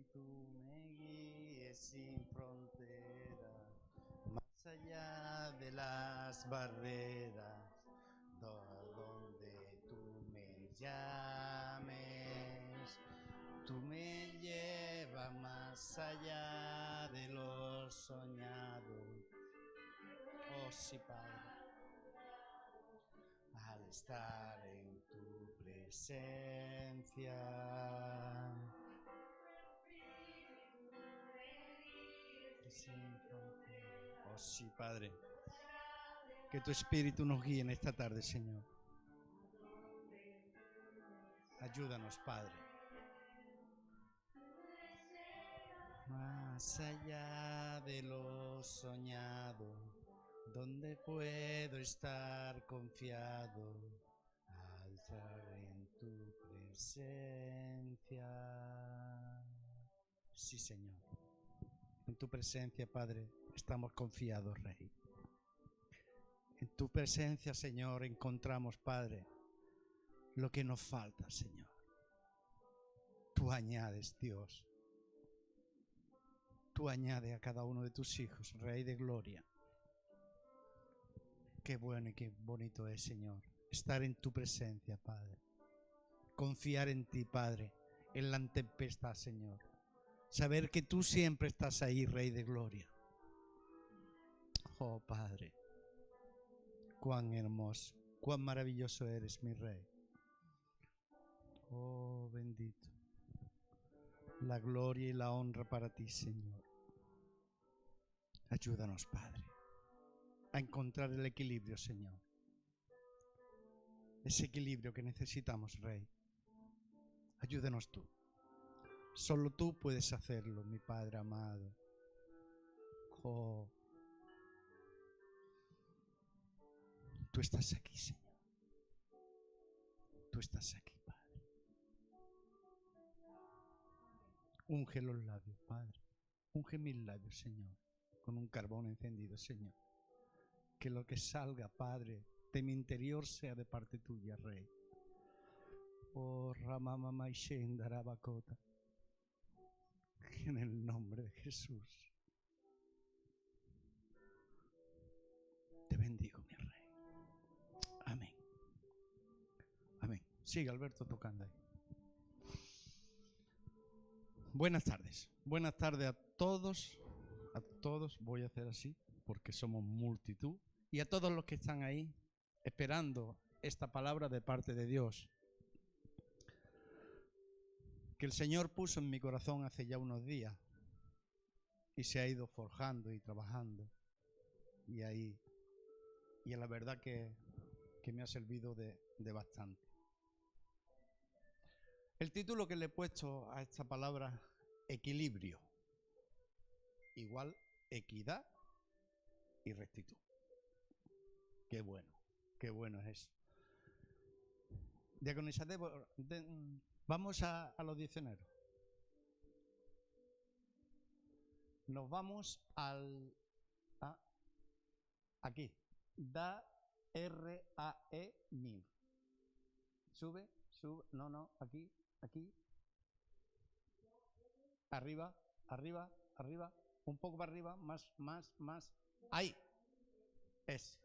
Espíritu me guíe sin frontera, más allá de las barreras, donde tú me llames. Tú me llevas más allá de lo soñado. Oh sí, Padre, al estar en tu presencia. Oh sí, Padre, que tu Espíritu nos guíe en esta tarde, Señor. Ayúdanos, Padre. Más allá de lo soñado, donde puedo estar confiado, al estar en tu presencia. Sí, Señor. En tu presencia, Padre, estamos confiados, Rey. En tu presencia, Señor, encontramos, Padre, lo que nos falta, Señor. Tú añades, Dios. Tú añades a cada uno de tus hijos, Rey de Gloria. Qué bueno y qué bonito es, Señor, estar en tu presencia, Padre. Confiar en ti, Padre, en la tempestad, Señor. Saber que tú siempre estás ahí, Rey de Gloria. Oh, Padre, cuán hermoso, cuán maravilloso eres, mi Rey. Oh, bendito. La gloria y la honra para ti, Señor. Ayúdanos, Padre, a encontrar el equilibrio, Señor. Ese equilibrio que necesitamos, Rey. Ayúdanos tú. Solo tú puedes hacerlo, mi Padre amado. Oh, tú estás aquí, Señor. Tú estás aquí, Padre. Unge los labios, Padre. Unge mis labios, Señor, con un carbón encendido, Señor. Que lo que salga, Padre, de mi interior sea de parte tuya, Rey. Oh, Ramama Darabakota. En el nombre de Jesús. Te bendigo, mi Rey. Amén. Amén. Sigue Alberto tocando ahí. Buenas tardes. Buenas tardes a todos. A todos. Voy a hacer así porque somos multitud. Y a todos los que están ahí esperando esta palabra de parte de Dios, que el Señor puso en mi corazón hace ya unos días y se ha ido forjando y trabajando. Y ahí, y la verdad que me ha servido de bastante. El título que le he puesto a esta palabra, equilibrio, igual equidad y rectitud. Qué bueno es eso. Diaconisa Débora, vamos a los diccionarios. Nos vamos aquí. Da, R-A-E, MIR. Sube, no, aquí. Arriba, un poco para arriba, más. Ahí. Es.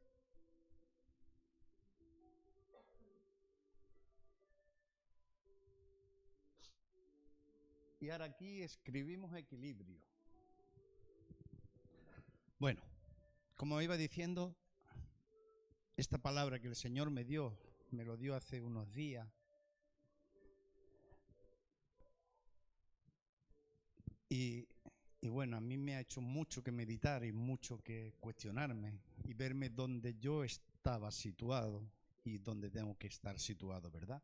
Y ahora aquí escribimos equilibrio. Bueno, como iba diciendo, esta palabra que el Señor me lo dio hace unos días. Y bueno, a mí me ha hecho mucho que meditar y mucho que cuestionarme y verme dónde yo estaba situado y dónde tengo que estar situado, ¿verdad?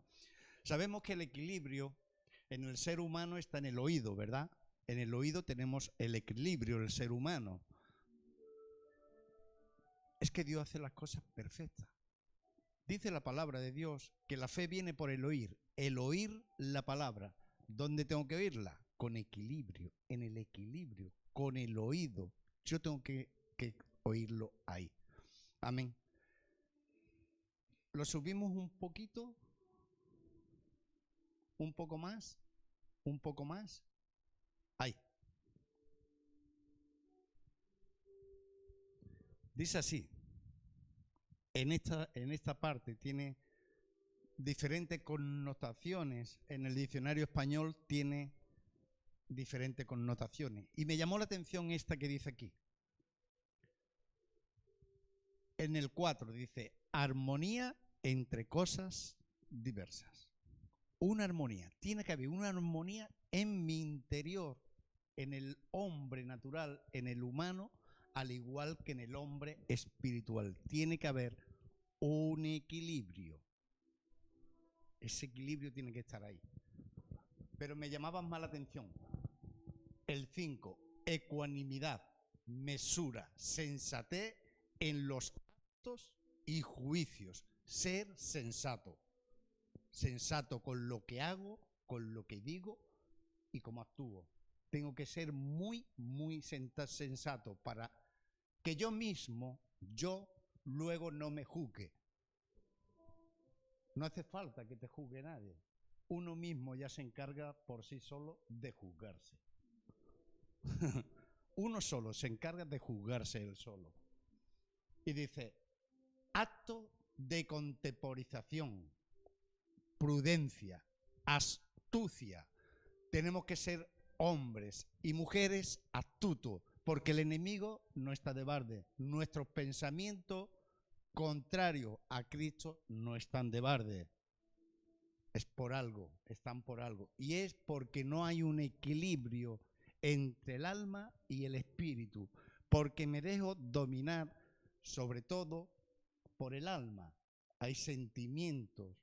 Sabemos que el equilibrio en el ser humano está en el oído, ¿verdad? En el oído tenemos el equilibrio del ser humano. Es que Dios hace las cosas perfectas. Dice la palabra de Dios que la fe viene por el oír la palabra. ¿Dónde tengo que oírla? Con equilibrio, en el equilibrio, con el oído. Yo tengo que oírlo ahí. Amén. Lo subimos un poquito, un poco más. Dice así, en esta parte tiene diferentes connotaciones, en el diccionario español tiene diferentes connotaciones. Y me llamó la atención esta que dice aquí. En el 4 dice, armonía entre cosas diversas. Una armonía, tiene que haber una armonía en mi interior, en el hombre natural, en el humano, al igual que en el hombre espiritual. Tiene que haber un equilibrio. Ese equilibrio tiene que estar ahí. Pero me llamaba más la atención. El 5, ecuanimidad, mesura, sensatez en los actos y juicios. Ser sensato. Sensato con lo que hago, con lo que digo y cómo actúo. Tengo que ser muy, muy sensato para que yo mismo, luego no me juzgue. No hace falta que te juzgue nadie. Uno mismo ya se encarga por sí solo de juzgarse. Uno solo se encarga de juzgarse él solo. Y dice, acto de contemporización, prudencia, astucia. Tenemos que ser hombres y mujeres astutos, porque el enemigo no está de barde. Nuestros pensamientos contrarios a Cristo no están de barde. Es por algo, están por algo. Y es porque no hay un equilibrio entre el alma y el espíritu, porque me dejo dominar sobre todo por el alma. Hay sentimientos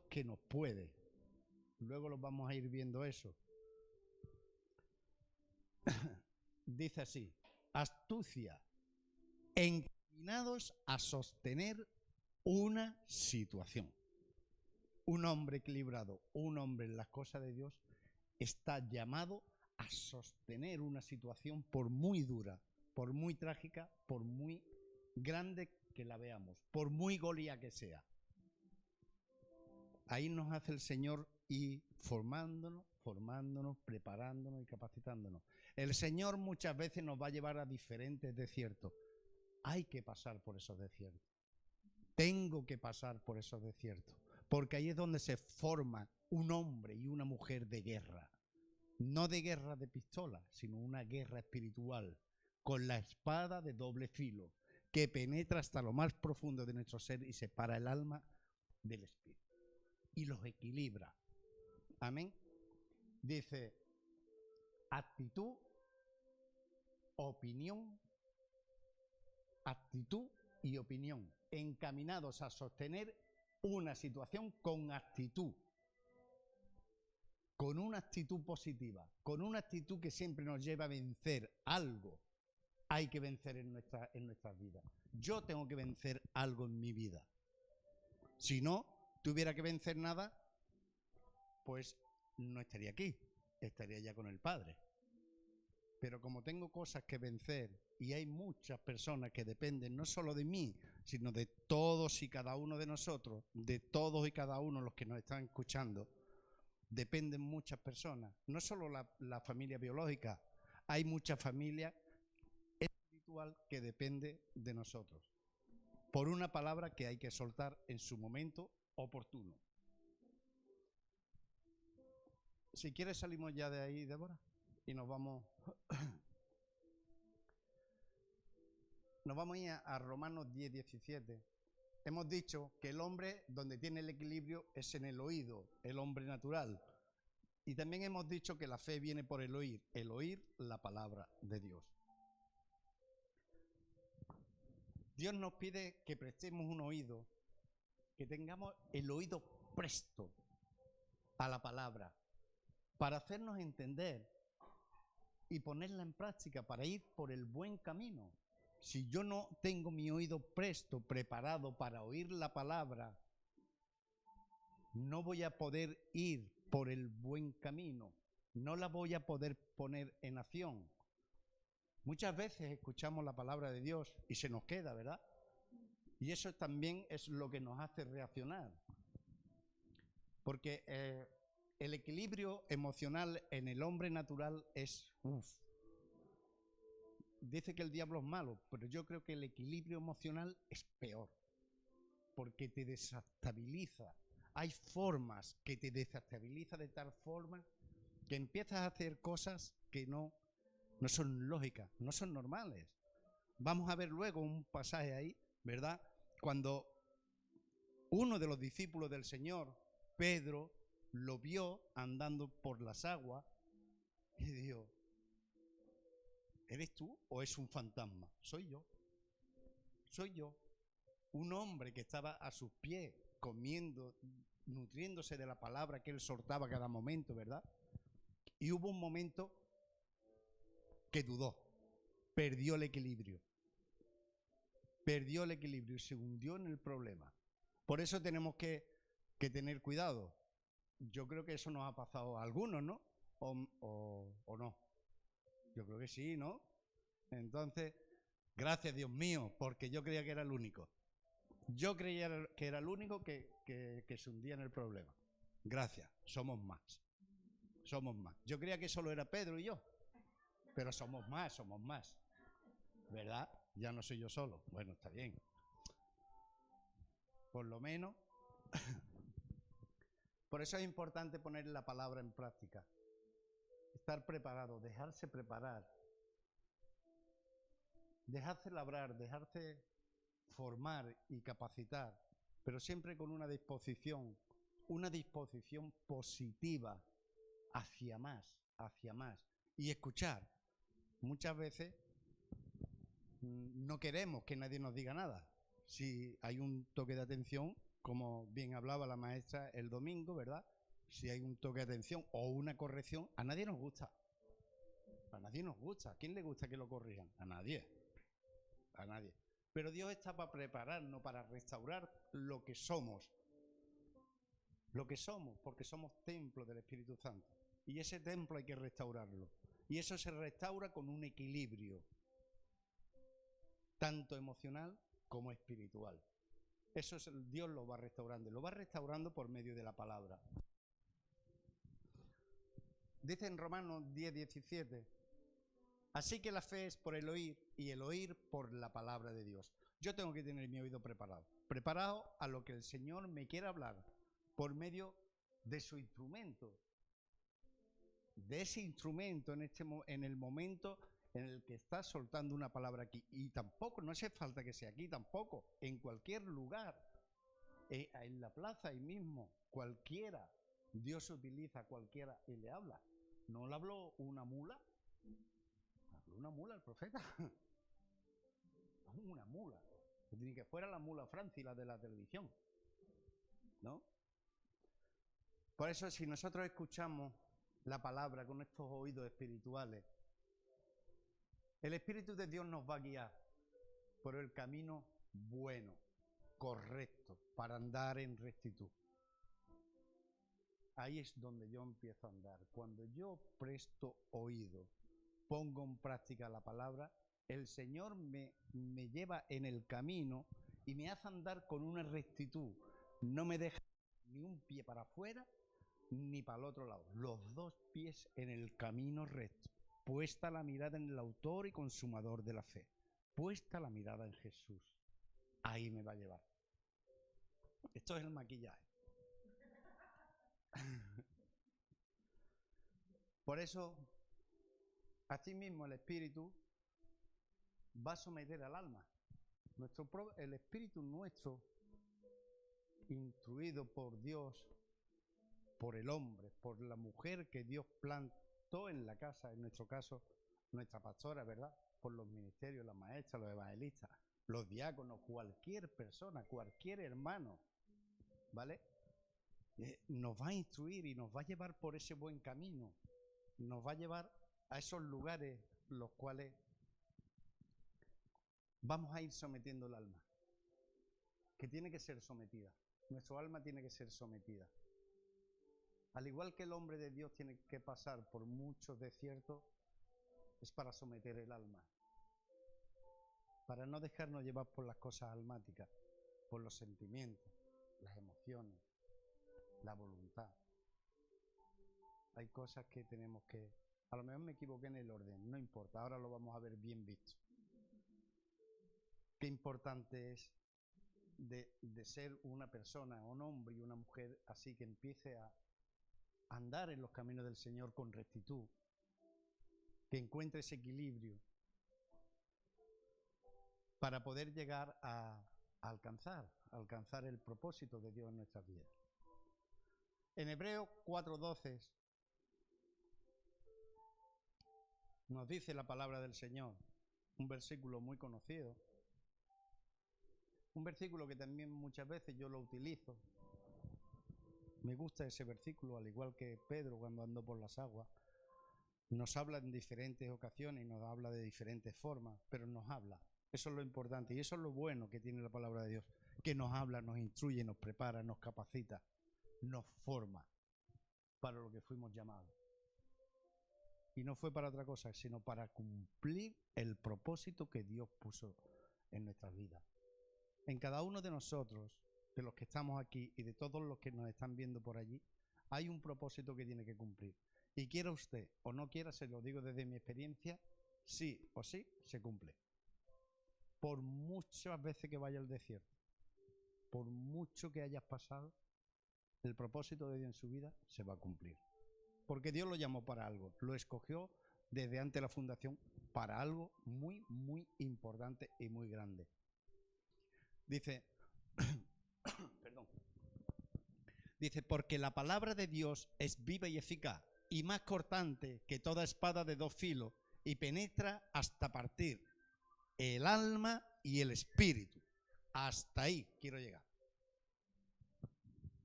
que nos pueden. Luego los vamos a ir viendo eso. Dice así, astucia, encaminados a sostener una situación. Un hombre equilibrado, un hombre en las cosas de Dios, está llamado a sostener una situación por muy dura, por muy trágica, por muy grande que la veamos, por muy Goliat que sea. Ahí nos hace el Señor ir formándonos, preparándonos y capacitándonos. El Señor muchas veces nos va a llevar a diferentes desiertos. Hay que pasar por esos desiertos. Tengo que pasar por esos desiertos. Porque ahí es donde se forma un hombre y una mujer de guerra. No de guerra de pistola, sino una guerra espiritual, con la espada de doble filo, que penetra hasta lo más profundo de nuestro ser y separa el alma del espíritu. Y los equilibra. Amén. Dice, actitud, opinión, actitud y opinión, encaminados a sostener una situación con actitud, con una actitud positiva, con una actitud que siempre nos lleva a vencer algo. Hay que vencer en nuestras vidas. Yo tengo que vencer algo en mi vida. Si no tuviera que vencer nada, pues no estaría aquí, estaría ya con el Padre. Pero como tengo cosas que vencer y hay muchas personas que dependen no solo de mí, sino de todos y cada uno de nosotros, de todos y cada uno de los que nos están escuchando, dependen muchas personas. No solo la familia biológica, hay mucha familia espiritual que depende de nosotros. Por una palabra que hay que soltar en su momento oportuno. Si quieres salimos ya de ahí, Débora, y nos vamos a ir a Romanos 10, 17. Hemos dicho que el hombre donde tiene el equilibrio es en el oído, el hombre natural. Y también hemos dicho que la fe viene por el oír la palabra de Dios. Dios nos pide que prestemos un oído, que tengamos el oído presto a la palabra, para hacernos entender y ponerla en práctica, para ir por el buen camino. Si yo no tengo mi oído presto, preparado para oír la palabra, no voy a poder ir por el buen camino, no la voy a poder poner en acción. Muchas veces escuchamos la palabra de Dios y se nos queda, ¿verdad? Y eso también es lo que nos hace reaccionar. Porque el equilibrio emocional en el hombre natural es dice que el diablo es malo, pero yo creo que el equilibrio emocional es peor, porque te desestabiliza. Hay formas que te desestabiliza de tal forma que empiezas a hacer cosas que no son lógicas, no son normales. Vamos a ver luego un pasaje ahí, ¿verdad? Cuando uno de los discípulos del Señor, Pedro, lo vio andando por las aguas y dijo: ¿eres tú o es un fantasma? Soy yo. Soy yo. Un hombre que estaba a sus pies comiendo, nutriéndose de la palabra que él soltaba cada momento, ¿verdad? Y hubo un momento que dudó, perdió el equilibrio y se hundió en el problema. Por eso tenemos que tener cuidado. Yo creo que eso nos ha pasado a algunos, ¿no? ¿O no? Yo creo que sí, ¿no? Entonces, gracias Dios mío, porque yo creía que era el único. Yo creía que era el único que se hundía en el problema. Gracias, somos más. Somos más. Yo creía que solo era Pedro y yo, pero somos más. ¿Verdad? Ya no soy yo solo. Bueno, está bien. Por lo menos. Por eso es importante poner la palabra en práctica. Estar preparado, dejarse preparar. Dejarse labrar, dejarse formar y capacitar, pero siempre con una disposición positiva hacia más. Y escuchar. Muchas veces no queremos que nadie nos diga nada. Si hay un toque de atención, como bien hablaba la maestra el domingo, ¿verdad? Si hay un toque de atención o una corrección, a nadie nos gusta. A nadie nos gusta. ¿A quién le gusta que lo corrijan? A nadie. A nadie. Pero Dios está para prepararnos, para restaurar lo que somos. Lo que somos, porque somos templo del Espíritu Santo. Y ese templo hay que restaurarlo. Y eso se restaura con un equilibrio, tanto emocional como espiritual. Eso Dios lo va restaurando por medio de la palabra. Dice en Romanos 10:17, así que la fe es por el oír y el oír por la palabra de Dios. Yo tengo que tener mi oído preparado a lo que el Señor me quiera hablar por medio de su instrumento, de ese instrumento en el momento en el que está soltando una palabra aquí. Y tampoco, no hace falta que sea aquí tampoco, en cualquier lugar, en la plaza ahí mismo, cualquiera, Dios utiliza a cualquiera y le habla. ¿No le habló una mula? ¿Habló una mula el profeta? Una mula. Ni que fuera la mula Franci, la de la televisión, ¿no? Por eso, si nosotros escuchamos la palabra con estos oídos espirituales, el Espíritu de Dios nos va a guiar por el camino bueno, correcto, para andar en rectitud. Ahí es donde yo empiezo a andar. Cuando yo presto oído, pongo en práctica la palabra, el Señor me lleva en el camino y me hace andar con una rectitud. No me deja ni un pie para afuera ni para el otro lado. Los dos pies en el camino recto. Puesta la mirada en el autor y consumador de la fe. Puesta la mirada en Jesús. Ahí me va a llevar. Esto es el maquillaje. Por eso, así mismo el Espíritu va a someter al alma. El Espíritu nuestro, instruido por Dios, por el hombre, por la mujer que Dios plantó en la casa, en nuestro caso, nuestra pastora, ¿verdad? Por los ministerios, las maestras, los evangelistas, los diáconos, cualquier persona, cualquier hermano, ¿vale? Nos va a instruir y nos va a llevar por ese buen camino. Nos va a llevar a esos lugares los cuales vamos a ir sometiendo el alma, que tiene que ser sometida. Nuestro alma tiene que ser sometida. Al igual que el hombre de Dios tiene que pasar por muchos desiertos, es para someter el alma, para no dejarnos llevar por las cosas almáticas, por los sentimientos, las emociones, la voluntad. Hay cosas que tenemos que A lo mejor me equivoqué en el orden, no importa, ahora lo vamos a ver bien visto. Qué importante es de ser una persona, un hombre y una mujer así que empiece a andar en los caminos del Señor con rectitud, que encuentre ese equilibrio para poder llegar a alcanzar el propósito de Dios en nuestras vidas. En Hebreos 4:12 nos dice la palabra del Señor, un versículo muy conocido, un versículo que también muchas veces yo lo utilizo. Me gusta ese versículo, al igual que Pedro cuando andó por las aguas. Nos habla en diferentes ocasiones y nos habla de diferentes formas, pero nos habla. Eso es lo importante y eso es lo bueno que tiene la palabra de Dios, que nos habla, nos instruye, nos prepara, nos capacita, nos forma para lo que fuimos llamados. Y no fue para otra cosa, sino para cumplir el propósito que Dios puso en nuestras vidas. En cada uno de nosotros, de los que estamos aquí y de todos los que nos están viendo por allí, hay un propósito que tiene que cumplir. Y quiera usted o no quiera, se lo digo desde mi experiencia, sí o sí se cumple. Por muchas veces que vaya al desierto, por mucho que hayas pasado, el propósito de Dios en su vida se va a cumplir. Porque Dios lo llamó para algo, lo escogió desde antes de la fundación para algo muy, muy importante y muy grande. Dice, perdón, dice, porque la palabra de Dios es viva y eficaz y más cortante que toda espada de dos filos y penetra hasta partir el alma y el espíritu. Hasta ahí quiero llegar.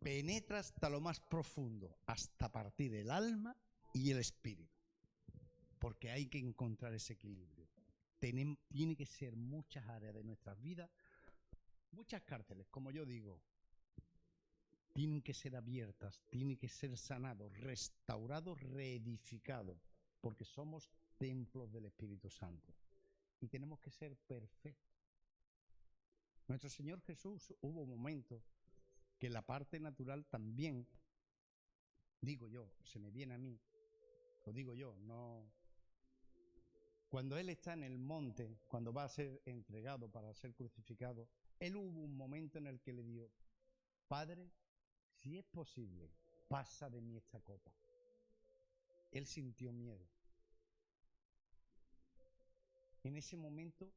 Penetra hasta lo más profundo, hasta partir el alma y el espíritu. Porque hay que encontrar ese equilibrio. Tiene que ser muchas áreas de nuestras vidas, muchas cárceles, como yo digo, tienen que ser abiertas, tienen que ser sanados, restaurados, reedificados, porque somos templos del Espíritu Santo. Y tenemos que ser perfectos. Nuestro Señor Jesús hubo momentos que la parte natural también, digo yo, se me viene a mí, lo digo yo, no. Cuando Él está en el monte, cuando va a ser entregado para ser crucificado, Él hubo un momento en el que le dijo, Padre, si es posible, pasa de mí esta copa. Él sintió miedo. En ese momento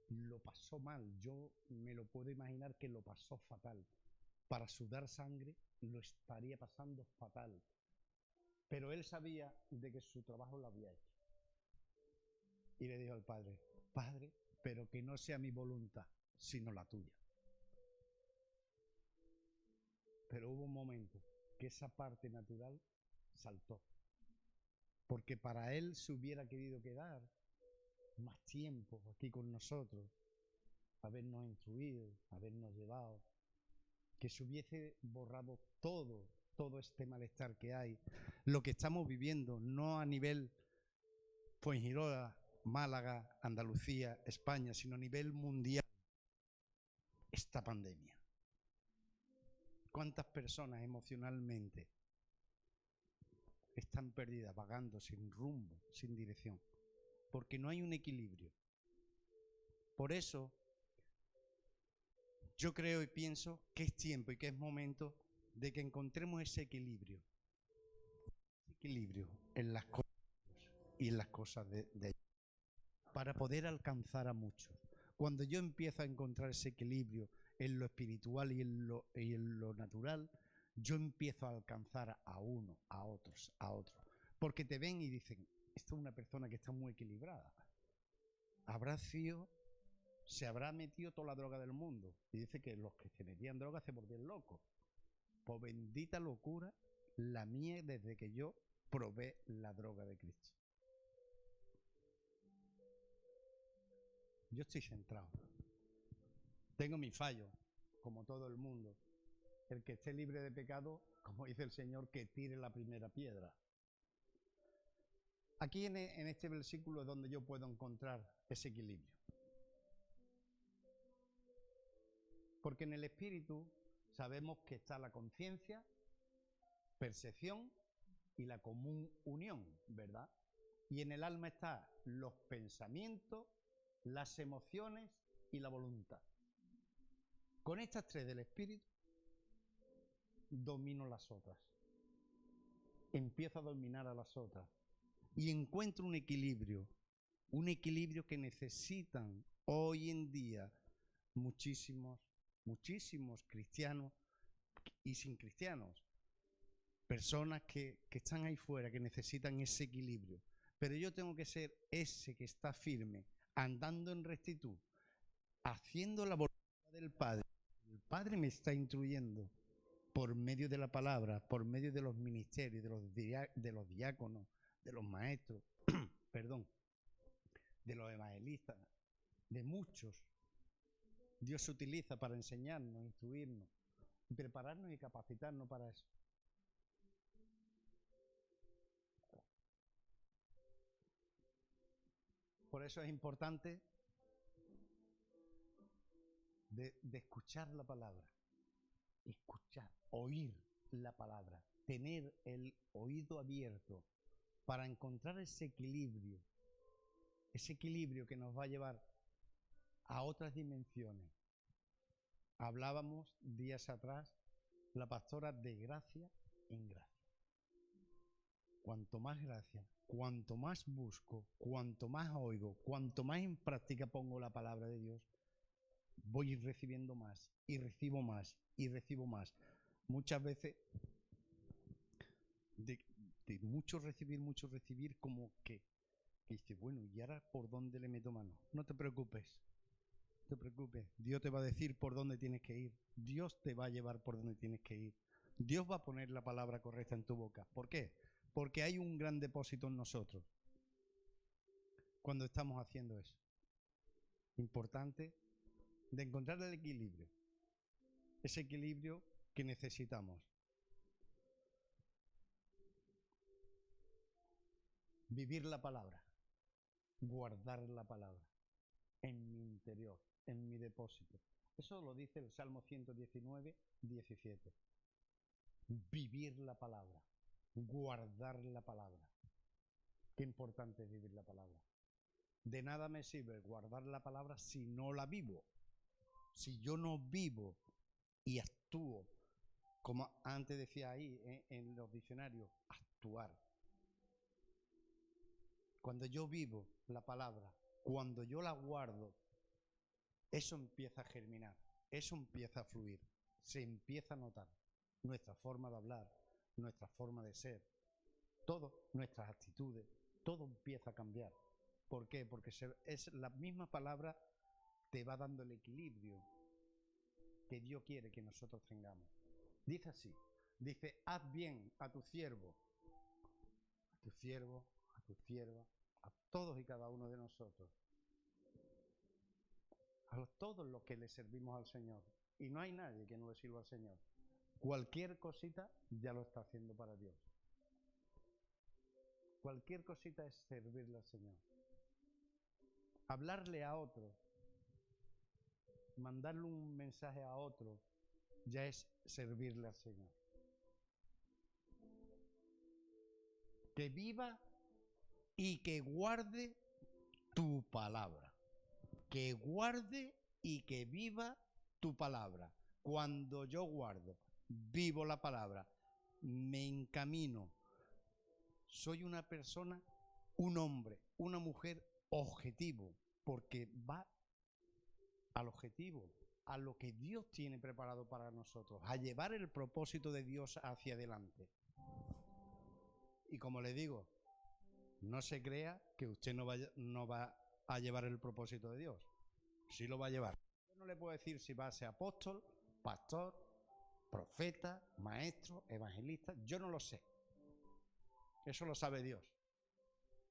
lo pasó mal. Yo me lo puedo imaginar que lo pasó fatal. Para sudar sangre lo estaría pasando fatal. Pero él sabía de que su trabajo lo había hecho. Y le dijo al Padre, Padre, pero que no sea mi voluntad, sino la tuya. Pero hubo un momento que esa parte natural saltó. Porque para él se hubiera querido quedar más tiempo aquí con nosotros, habernos instruido, habernos llevado, que se hubiese borrado todo este malestar que hay, lo que estamos viviendo, no a nivel Fuengirola, Málaga, Andalucía, España, sino a nivel mundial, esta pandemia. ¿Cuántas personas emocionalmente están perdidas, vagando sin rumbo, sin dirección? Porque no hay un equilibrio. Por eso, yo creo y pienso que es tiempo y que es momento de que encontremos ese equilibrio en las cosas y en las cosas de Dios, para poder alcanzar a muchos. Cuando yo empiezo a encontrar ese equilibrio en lo espiritual y en lo natural, yo empiezo a alcanzar a uno, a otros, porque te ven y dicen, esta es una persona que está muy equilibrada. Se habrá metido toda la droga del mundo. Y dice que los que se metían droga se volvían locos. Pues bendita locura la mía desde que yo probé la droga de Cristo. Yo estoy centrado. Tengo mi fallo, como todo el mundo. El que esté libre de pecado, como dice el Señor, que tire la primera piedra. Aquí en este versículo es donde yo puedo encontrar ese equilibrio. Porque en el espíritu sabemos que está la conciencia, percepción y la común unión, ¿verdad? Y en el alma están los pensamientos, las emociones y la voluntad. Con estas tres del espíritu, domino las otras. Empiezo a dominar a las otras. Y encuentro un equilibrio que necesitan hoy en día muchísimos cristianos y sin cristianos. Personas que están ahí fuera, que necesitan ese equilibrio. Pero yo tengo que ser ese que está firme, andando en rectitud, haciendo la voluntad del Padre. El Padre me está instruyendo por medio de la palabra, por medio de los ministerios, de los diáconos, de los maestros, perdón, de los evangelistas, de muchos. Dios se utiliza para enseñarnos, instruirnos, y prepararnos y capacitarnos para eso. Por eso es importante de escuchar la palabra, escuchar, oír la palabra, tener el oído abierto para encontrar ese equilibrio que nos va a llevar a otras dimensiones. Hablábamos días atrás, la pastora, de gracia en gracia. Cuanto más gracia, cuanto más busco, cuanto más oigo, cuanto más en práctica pongo la palabra de Dios, voy recibiendo más y recibo más y recibo más. Muchas veces de mucho recibir, como que dice, bueno, ¿y ahora por dónde le meto mano? No te preocupes, no te preocupes. Dios te va a decir por dónde tienes que ir. Dios te va a llevar por dónde tienes que ir. Dios va a poner la palabra correcta en tu boca. ¿Por qué? Porque hay un gran depósito en nosotros cuando estamos haciendo eso. Importante de encontrar el equilibrio. Ese equilibrio que necesitamos. Vivir la palabra. Guardar la palabra en mi interior, en mi depósito. Eso lo dice el Salmo 119, 17. Vivir la palabra. Guardar la palabra. Qué importante es vivir la palabra. De nada me sirve guardar la palabra si no la vivo. Si yo no vivo y actúo, como antes decía ahí en los diccionarios, actuar. Cuando yo vivo la palabra, cuando yo la guardo, eso empieza a germinar, eso empieza a fluir, se empieza a notar nuestra forma de hablar, nuestra forma de ser, todo, nuestras actitudes, todo empieza a cambiar. ¿Por qué? Porque es la misma palabra te va dando el equilibrio que Dios quiere que nosotros tengamos. Dice así, dice, haz bien a tu siervo, a tu siervo, a tu sierva, a todos y cada uno de nosotros, a todos los que le servimos al Señor. Y no hay nadie que no le sirva al Señor. Cualquier cosita ya lo está haciendo para Dios. Cualquier cosita es servirle al Señor. Hablarle a otro, mandarle un mensaje a otro, ya es servirle al Señor. Que viva y que guarde tu palabra. Que guarde y que viva tu palabra. Cuando yo guardo, vivo la palabra, me encamino, soy una persona, un hombre, una mujer objetivo, porque va al objetivo, a lo que Dios tiene preparado para nosotros, a llevar el propósito de Dios hacia adelante. Y como le digo, no se crea que usted no va a llevar el propósito de Dios. Sí lo va a llevar. Yo no le puedo decir si va a ser apóstol, pastor, profeta, maestro, evangelista. Yo no lo sé. Eso lo sabe Dios.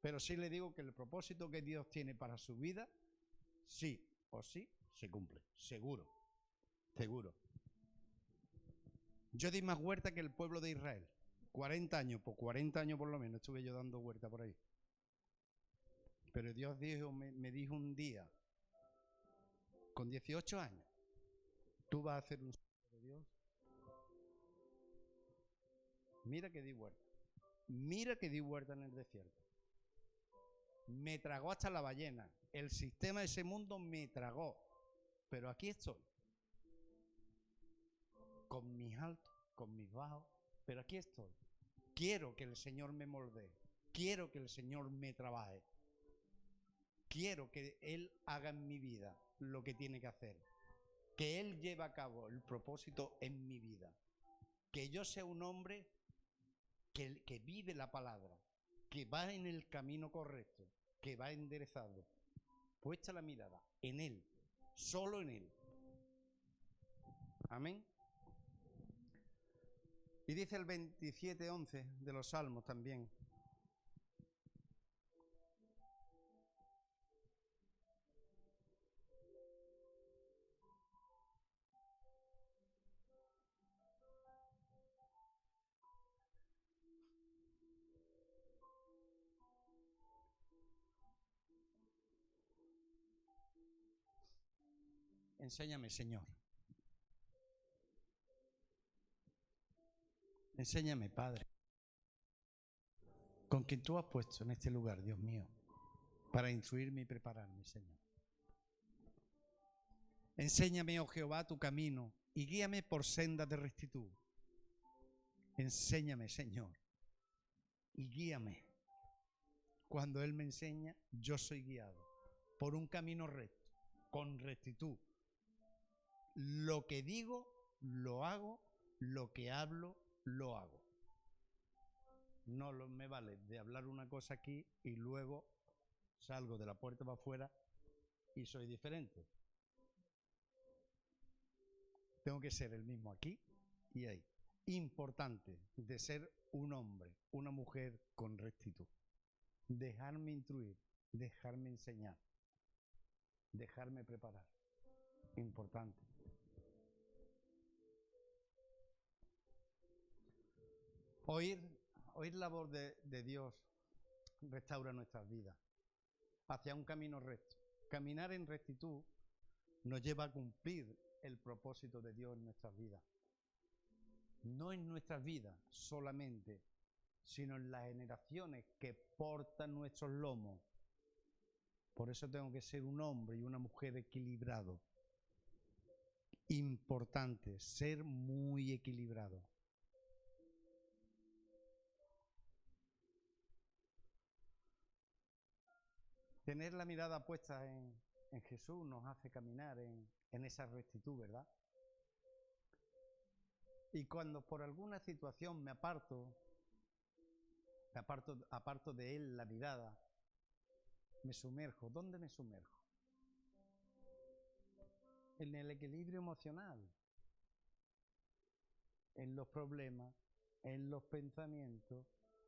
Pero sí le digo que el propósito que Dios tiene para su vida, sí o sí, se cumple. Seguro. Seguro. Yo di más huerta que el pueblo de Israel. 40 años, por 40 años por lo menos estuve yo dando huerta por ahí. Pero Dios me dijo un día, con 18 años, tú vas a hacer un siervo de Dios. Mira que di huerta. Mira que di huerta en el desierto. Me tragó hasta la ballena. El sistema de ese mundo me tragó. Pero aquí estoy. Con mis altos, con mis bajos. Pero aquí estoy. Quiero que el Señor me moldee. Quiero que el Señor me trabaje. Quiero que Él haga en mi vida lo que tiene que hacer. Que Él lleve a cabo el propósito en mi vida. Que yo sea un hombre que vive la palabra, que va en el camino correcto, que va enderezado. Puesta la mirada en Él, solo en Él. Amén. Y dice el 27:11 de los Salmos también. Enséñame, Señor. Enséñame, Padre, con quien tú has puesto en este lugar, Dios mío, para instruirme y prepararme, Señor. Enséñame, oh Jehová, tu camino y guíame por sendas de rectitud. Enséñame, Señor, y guíame. Cuando Él me enseña, yo soy guiado por un camino recto, con rectitud. Lo que digo, lo hago. Lo que hablo, lo hago. No me vale de hablar una cosa aquí y luego salgo de la puerta para afuera y soy diferente. Tengo que ser el mismo aquí y ahí. Importante de ser un hombre, una mujer con rectitud. Dejarme instruir, dejarme enseñar, dejarme preparar. Importante. Oír la voz de Dios restaura nuestras vidas hacia un camino recto. Caminar en rectitud nos lleva a cumplir el propósito de Dios en nuestras vidas. No en nuestras vidas solamente, sino en las generaciones que portan nuestros lomos. Por eso tengo que ser un hombre y una mujer equilibrado. Importante, ser muy equilibrado. Tener la mirada puesta en Jesús nos hace caminar en esa rectitud, ¿verdad? Y cuando por alguna situación me aparto de Él la mirada, me sumerjo. ¿Dónde me sumerjo? En el equilibrio emocional, en los problemas, en los pensamientos,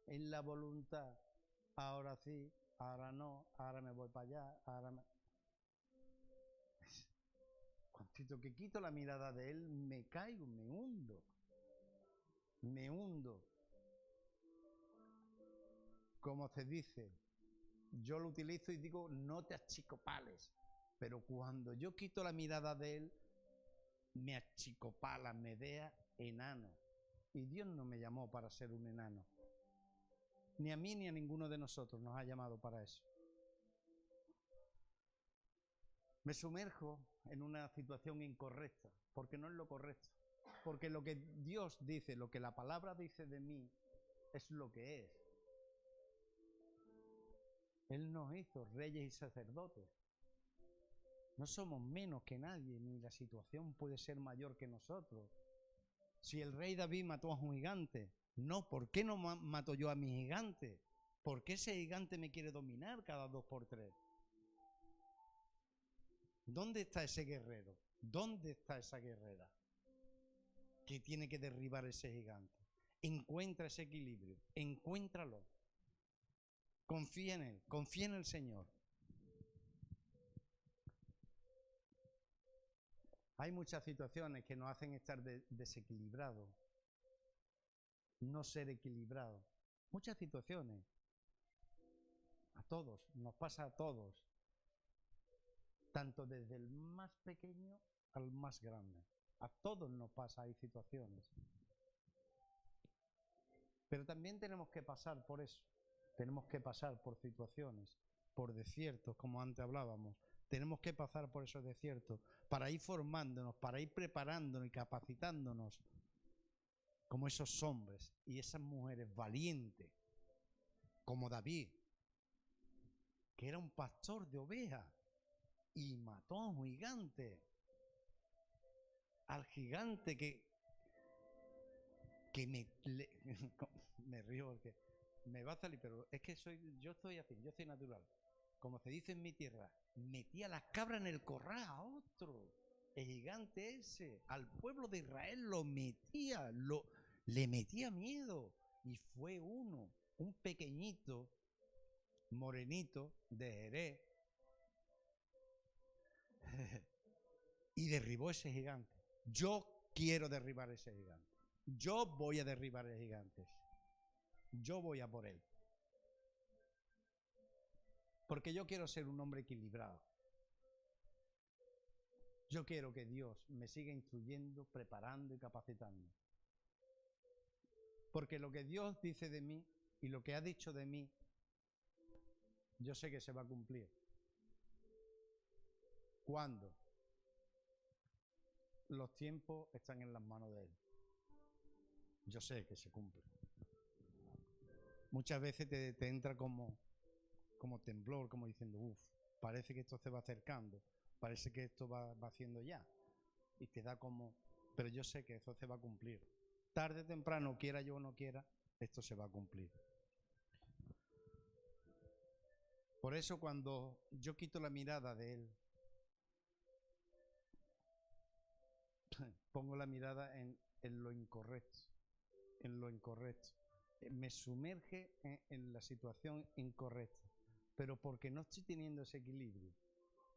en la voluntad. Ahora sí, ahora no, ahora me voy para allá, Cuantito que quito la mirada de Él, me caigo, me hundo. Me hundo. Como se dice, yo lo utilizo y digo, no te achicopales. Pero cuando yo quito la mirada de Él, me achicopala, me deja enano. Y Dios no me llamó para ser un enano. Ni a mí ni a ninguno de nosotros nos ha llamado para eso. Me sumerjo en una situación incorrecta, porque no es lo correcto. Porque lo que Dios dice, lo que la palabra dice de mí, es lo que es. Él nos hizo reyes y sacerdotes. No somos menos que nadie, ni la situación puede ser mayor que nosotros. Si el rey David mató a un gigante, no, ¿por qué no mato yo a mi gigante? ¿Por qué ese gigante me quiere dominar cada 2 por 3? ¿Dónde está ese guerrero? ¿Dónde está esa guerrera que tiene que derribar ese gigante? Encuentra ese equilibrio, encuéntralo. Confía en Él, confía en el Señor. Hay muchas situaciones que nos hacen estar desequilibrados, no ser equilibrados. Muchas situaciones. A todos, nos pasa a todos. Tanto desde el más pequeño al más grande. A todos nos pasa, hay situaciones. Pero también tenemos que pasar por eso. Tenemos que pasar por situaciones por desiertos, como antes hablábamos. Tenemos que pasar por esos desiertos para ir formándonos, para ir preparándonos y capacitándonos como esos hombres y esas mujeres valientes, como David, que era un pastor de ovejas y mató a un gigante, al gigante que me río porque me va a salir, pero es que yo soy así, yo soy natural. Como se dice en mi tierra, metía las cabras en el corral a otro. El gigante ese, al pueblo de Israel lo metía, le metía miedo. Y fue un pequeñito, morenito de Jerez, y derribó ese gigante. Yo quiero derribar ese gigante. Yo voy a derribar el gigante. Yo voy a por él. Porque yo quiero ser un hombre equilibrado. Yo quiero que Dios me siga instruyendo, preparando y capacitando. Porque lo que Dios dice de mí y lo que ha dicho de mí, yo sé que se va a cumplir. ¿Cuándo? Los tiempos están en las manos de Él. Yo sé que se cumple. Muchas veces te entra como temblor, como diciendo, parece que esto se va acercando, parece que esto va haciendo ya. Y te da como, pero yo sé que eso se va a cumplir. Tarde o temprano, quiera yo o no quiera, esto se va a cumplir. Por eso cuando yo quito la mirada de Él, pongo la mirada en lo incorrecto, me sumerge en la situación incorrecta, pero porque no estoy teniendo ese equilibrio,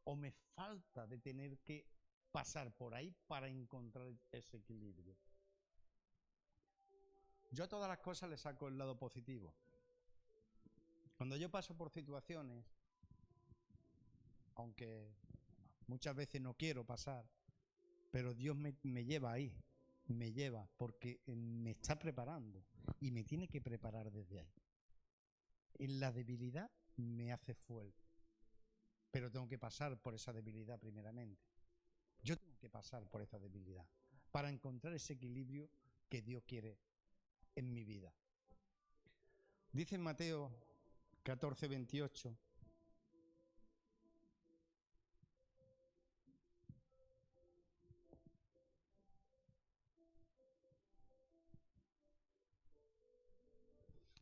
o me falta de tener que pasar por ahí para encontrar ese equilibrio. Yo a todas las cosas le saco el lado positivo. Cuando yo paso por situaciones, aunque muchas veces no quiero pasar, pero Dios me lleva ahí, me lleva porque me está preparando y me tiene que preparar desde ahí. En la debilidad me hace fuerte, pero tengo que pasar por esa debilidad primeramente. Yo tengo que pasar por esa debilidad para encontrar ese equilibrio que Dios quiere en mi vida. Dice en Mateo 14:28,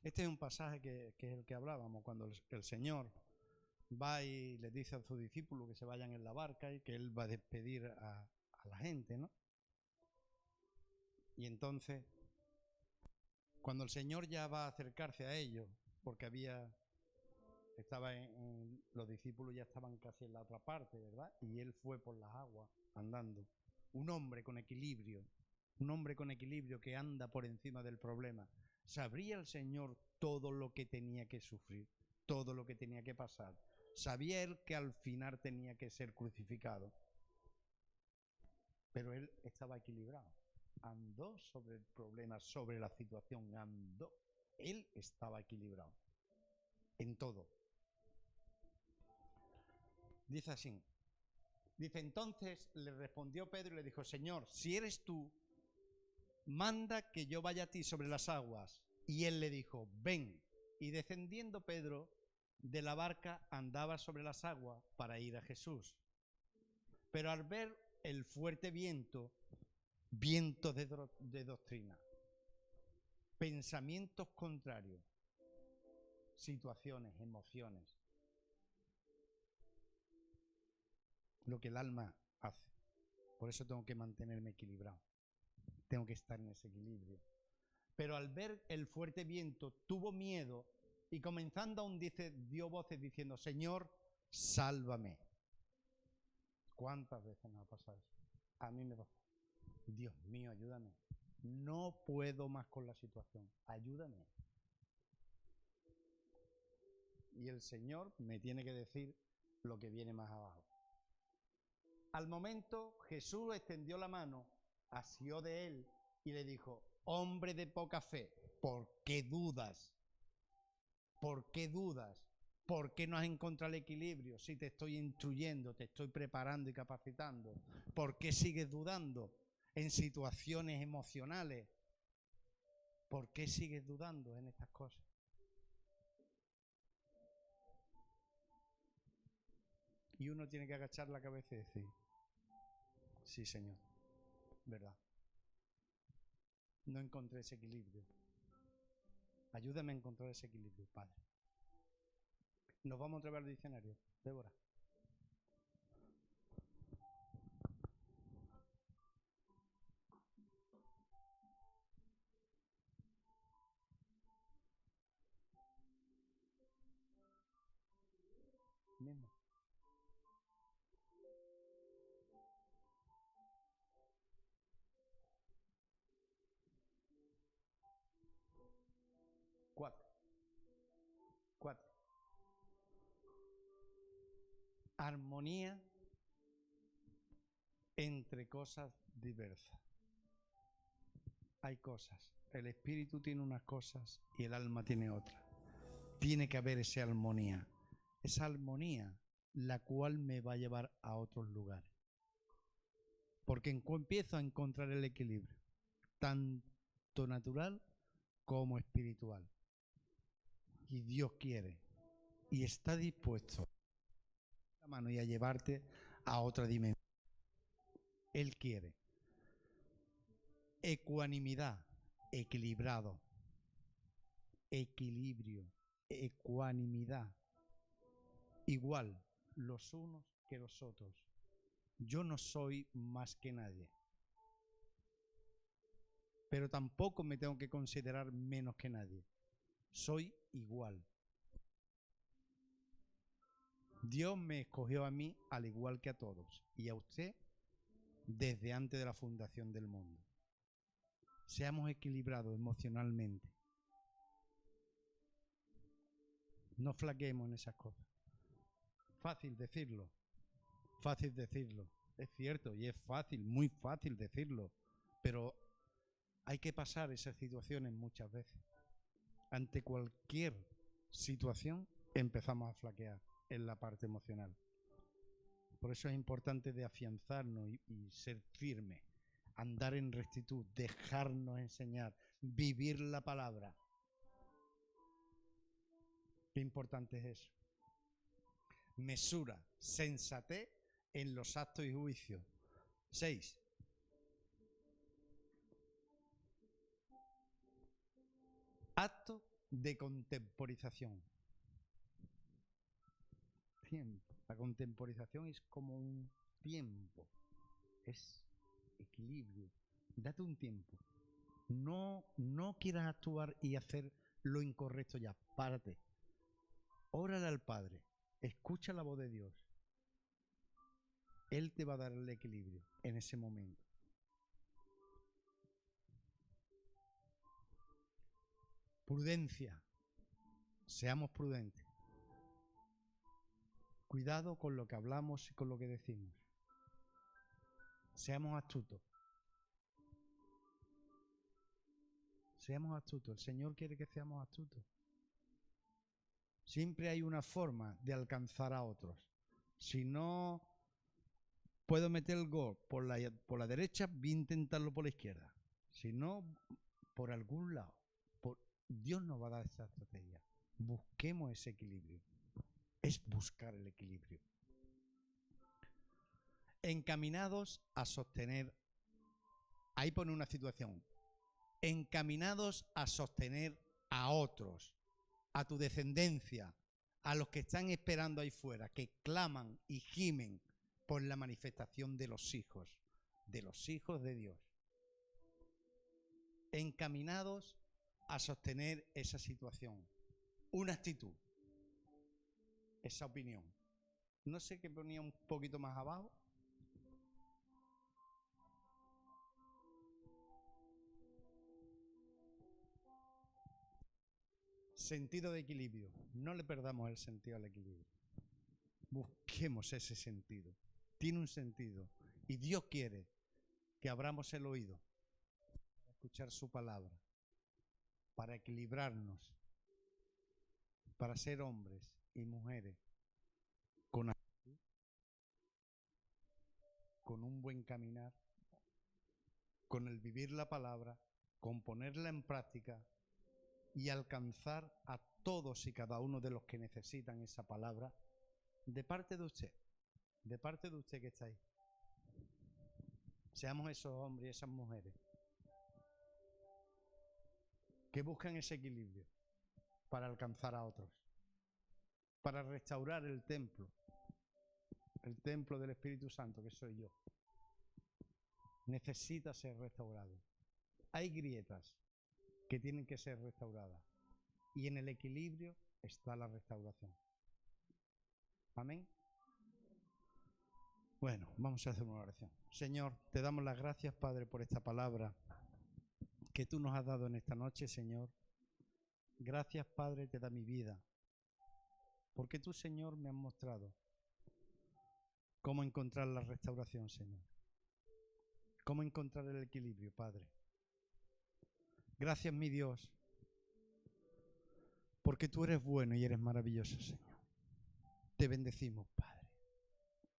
este es un pasaje que es el que hablábamos, cuando el Señor va y les dice a sus discípulos que se vayan en la barca y que Él va a despedir a la gente, ¿no? Y entonces, cuando el Señor ya va a acercarse a ellos, porque los discípulos ya estaban casi en la otra parte, ¿verdad? Y Él fue por las aguas andando. Un hombre con equilibrio que anda por encima del problema. ¿Sabría el Señor todo lo que tenía que sufrir, todo lo que tenía que pasar? ¿Sabía Él que al final tenía que ser crucificado? Pero Él estaba equilibrado. Andó sobre el problema, sobre la situación, andó. Él estaba equilibrado en todo. Dice así. Dice, entonces le respondió Pedro y le dijo, Señor, si eres tú, manda que yo vaya a ti sobre las aguas. Y él le dijo, ven. Y descendiendo Pedro de la barca andaba sobre las aguas para ir a Jesús. Pero al ver el fuerte viento de doctrina, pensamientos contrarios, situaciones, emociones, lo que el alma hace. Por eso tengo que mantenerme equilibrado. Tengo que estar en ese equilibrio. Pero al ver el fuerte viento, tuvo miedo y comenzando aún dio voces diciendo, Señor, sálvame. ¿Cuántas veces nos ha pasado eso? A mí me pasa. Dios mío, ayúdame. No puedo más con la situación. Ayúdame. Y el Señor me tiene que decir lo que viene más abajo. Al momento, Jesús extendió la mano, asió de él y le dijo, hombre de poca fe, ¿por qué dudas? ¿Por qué dudas? ¿Por qué no has encontrado el equilibrio? Si te estoy instruyendo, te estoy preparando y capacitando. ¿Por qué sigues dudando en situaciones emocionales? ¿Por qué sigues dudando en estas cosas? Y uno tiene que agachar la cabeza y decir, sí, Señor, verdad. No encontré ese equilibrio. Ayúdame a encontrar ese equilibrio, Padre. Nos vamos otra vez al diccionario. Débora. Mismo. Cuatro. Armonía entre cosas diversas. Hay cosas. El espíritu tiene unas cosas y el alma tiene otras. Tiene que haber esa armonía. Esa armonía, la cual me va a llevar a otros lugares. Porque empiezo a encontrar el equilibrio, tanto natural como espiritual. Y Dios quiere y está dispuesto a la mano y a llevarte a otra dimensión. Él quiere ecuanimidad, equilibrado, equilibrio, ecuanimidad, igual los unos que los otros. Yo no soy más que nadie, pero tampoco me tengo que considerar menos que nadie. Soy igual. Dios me escogió a mí al igual que a todos y a usted desde antes de la fundación del mundo. Seamos equilibrados emocionalmente. No flaqueemos en esas cosas. Fácil decirlo. Fácil decirlo. Es cierto y es fácil, muy fácil decirlo. Pero hay que pasar esas situaciones muchas veces. Ante cualquier situación empezamos a flaquear en la parte emocional. Por eso es importante de afianzarnos y ser firmes, andar en rectitud, dejarnos enseñar, vivir la palabra. Qué importante es eso. Mesura, sensatez en los actos y juicios. 6. Acto de contemporización. Tiempo. La contemporización es como un tiempo. Es equilibrio. Date un tiempo. No quieras actuar y hacer lo incorrecto ya. Párate. Órale al Padre. Escucha la voz de Dios. Él te va a dar el equilibrio en ese momento. Prudencia. Seamos prudentes. Cuidado con lo que hablamos y con lo que decimos. Seamos astutos. Seamos astutos. El Señor quiere que seamos astutos. Siempre hay una forma de alcanzar a otros. Si no puedo meter el gol por la derecha, voy a intentarlo por la izquierda. Si no, por algún lado. Dios nos va a dar esa estrategia. Busquemos ese equilibrio. Es buscar el equilibrio. Encaminados a sostener. Ahí pone una situación. Encaminados a sostener a otros, a tu descendencia, a los que están esperando ahí fuera, que claman y gimen por la manifestación de los hijos de Dios. Encaminados a sostener esa situación. Una actitud. Esa opinión. No sé qué ponía un poquito más abajo. Sentido de equilibrio. No le perdamos el sentido al equilibrio. Busquemos ese sentido. Tiene un sentido. Y Dios quiere que abramos el oído para escuchar su palabra, para equilibrarnos, para ser hombres y mujeres con actitud, con un buen caminar, con el vivir la palabra, con ponerla en práctica y alcanzar a todos y cada uno de los que necesitan esa palabra de parte de usted que está ahí. Seamos esos hombres y esas mujeres que buscan ese equilibrio para alcanzar a otros, para restaurar el templo del Espíritu Santo, que soy yo. Necesita ser restaurado. Hay grietas que tienen que ser restauradas y en el equilibrio está la restauración. Amén. Bueno, vamos a hacer una oración. Señor, te damos las gracias, Padre, por esta palabra que tú nos has dado en esta noche, Señor. Gracias, Padre, te da mi vida, porque tú, Señor, me has mostrado cómo encontrar la restauración, Señor. Cómo encontrar el equilibrio, Padre. Gracias, mi Dios, porque tú eres bueno y eres maravilloso, Señor. Te bendecimos, Padre.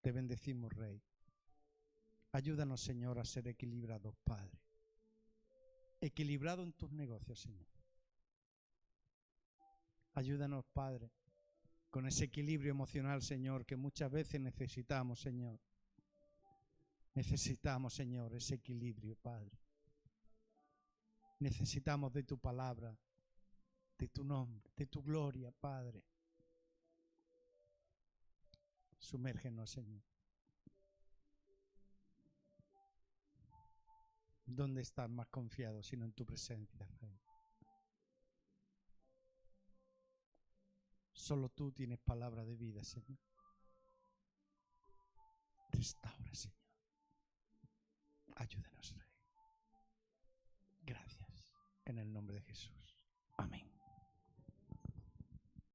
Te bendecimos, Rey. Ayúdanos, Señor, a ser equilibrados, Padre. Equilibrado en tus negocios, Señor. Ayúdanos, Padre, con ese equilibrio emocional, Señor, que muchas veces necesitamos, Señor. Necesitamos, Señor, ese equilibrio, Padre. Necesitamos de tu palabra, de tu nombre, de tu gloria, Padre. Sumérgenos, Señor. ¿Dónde estás más confiado sino en tu presencia, Rey? Solo tú tienes palabra de vida, Señor. Restaura, Señor. Ayúdanos, Rey. Gracias. En el nombre de Jesús. Amén.